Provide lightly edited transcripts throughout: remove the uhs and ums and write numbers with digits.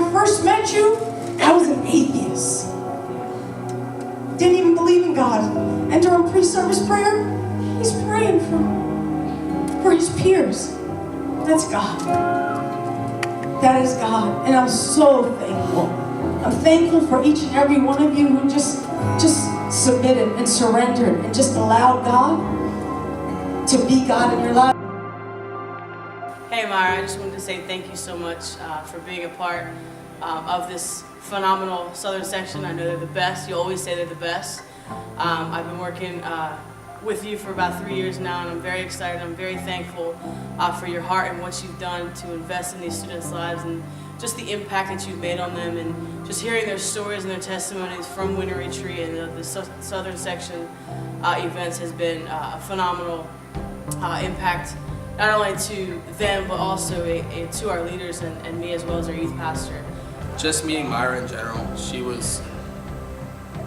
I first met you, I was an atheist. Didn't even believe in God. And during pre-service prayer, he's praying for his peers. That's God. That is God. And I'm so thankful. I'm thankful for each and every one of you who just submitted and surrendered and just allowed God to be God in your life. Hey Myra, I just wanted to say thank you so much for being a part of this phenomenal Southern section. I know they're the best. You always say they're the best. I've been working with you for about 3 years now, and I'm very excited. I'm very thankful for your heart and what you've done to invest in these students' lives and just the impact that you've made on them, and just hearing their stories and their testimonies from Winter Retreat and the Southern section events has been a phenomenal impact, not only to them but also to our leaders and me as well as our youth pastor. Just meeting Myra in general,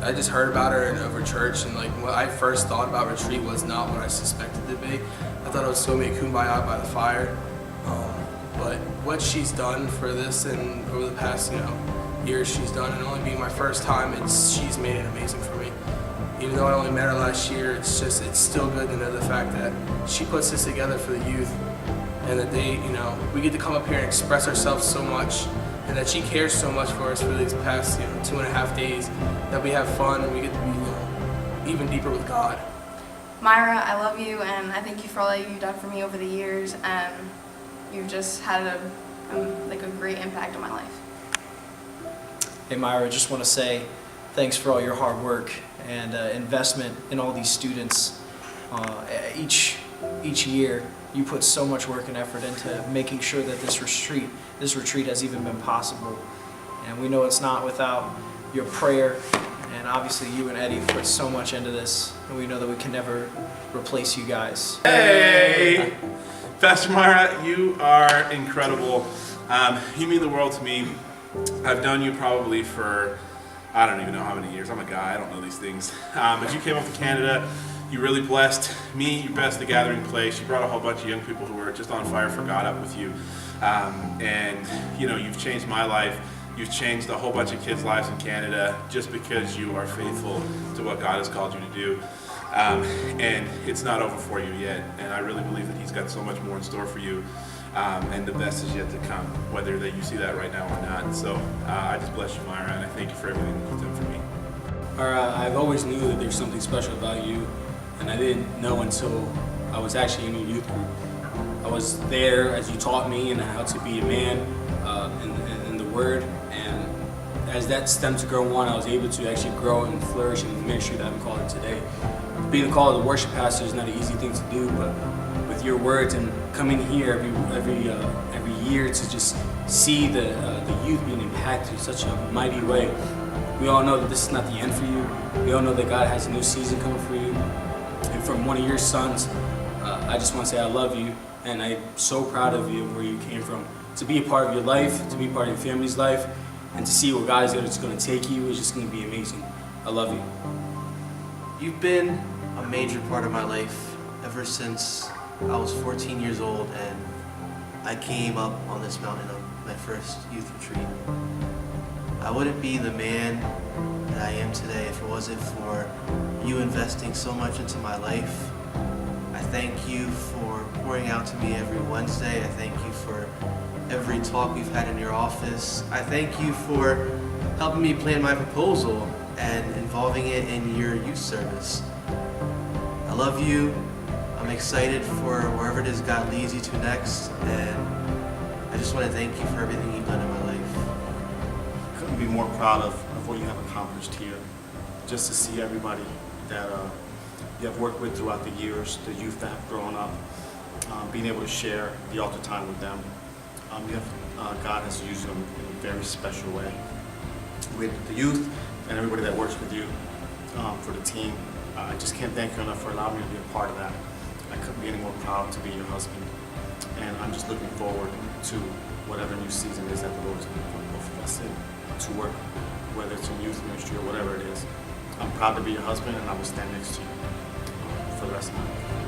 I just heard about her and over church, and like what I first thought about retreat was not what I suspected it to be. I thought it was so many kumbaya by the fire, but what she's done for this and over the past years she's done, and only being my first time, she's made it amazing for me. Even though I only met her last year, it's still good to know the fact that she puts this together for the youth, and that we get to come up here and express ourselves so much, and that she cares so much for us for these past 2.5 days, that we have fun and we get to be even deeper with God. Myra, I love you, and I thank you for all that you've done for me over the years, and you've just had a great impact on my life. Hey Myra, I just want to say thanks for all your hard work and investment in all these students. Each year you put so much work and effort into making sure that this retreat has even been possible. And we know it's not without your prayer, and obviously you and Eddie put so much into this, and we know that we can never replace you guys. Hey! Pastor Myra, you are incredible. You mean the world to me. I've known you probably for, I don't even know how many years. I'm a guy, I don't know these things. But you came up to Canada, you really blessed me, you blessed the gathering place. You brought a whole bunch of young people who were just on fire for God up with you. And you've changed my life. You've changed a whole bunch of kids' lives in Canada just because you are faithful to what God has called you to do. And it's not over for you yet. And I really believe that He's got so much more in store for you. And the best is yet to come, whether that you see that right now or not. So I just bless you, Myra, and I thank you for everything that you've done for me. I've always knew that there's something special about you, and I didn't know until I was actually in a youth group. I was there as you taught me and how to be a man in the Word, and as that stemmed to grow on, I was able to actually grow and flourish in the ministry that I'm called in today. Being called a worship pastor is not an easy thing to do, but with your words and coming here every year to just see the youth being impacted in such a mighty way. We all know that this is not the end for you. We all know that God has a new season coming for you. And from one of your sons, I just want to say I love you, and I'm so proud of you where you came from. To be a part of your life, to be a part of your family's life, and to see where God is going to take you is just going to be amazing. I love you. You've been a major part of my life ever since I was 14 years old and I came up on this mountain on my first youth retreat. I wouldn't be the man that I am today if it wasn't for you investing so much into my life. I thank you for pouring out to me every Wednesday. I thank you for every talk we've had in your office. I thank you for helping me plan my proposal and involving it in your youth service. I love you. I'm excited for wherever it is God leads you to next, and I just want to thank you for everything you've done in my life. Couldn't be more proud of what you have accomplished here. Just to see everybody that you have worked with throughout the years, the youth that have grown up, being able to share the altar time with them. God has used them in a very special way. With the youth and everybody that works with you, for the team, I just can't thank you enough for allowing me to be a part of that. I couldn't be any more proud to be your husband, and I'm just looking forward to whatever new season is that the Lord's going to put both of us in to work, whether it's in youth ministry or whatever it is. I'm proud to be your husband, and I will stand next to you for the rest of my life.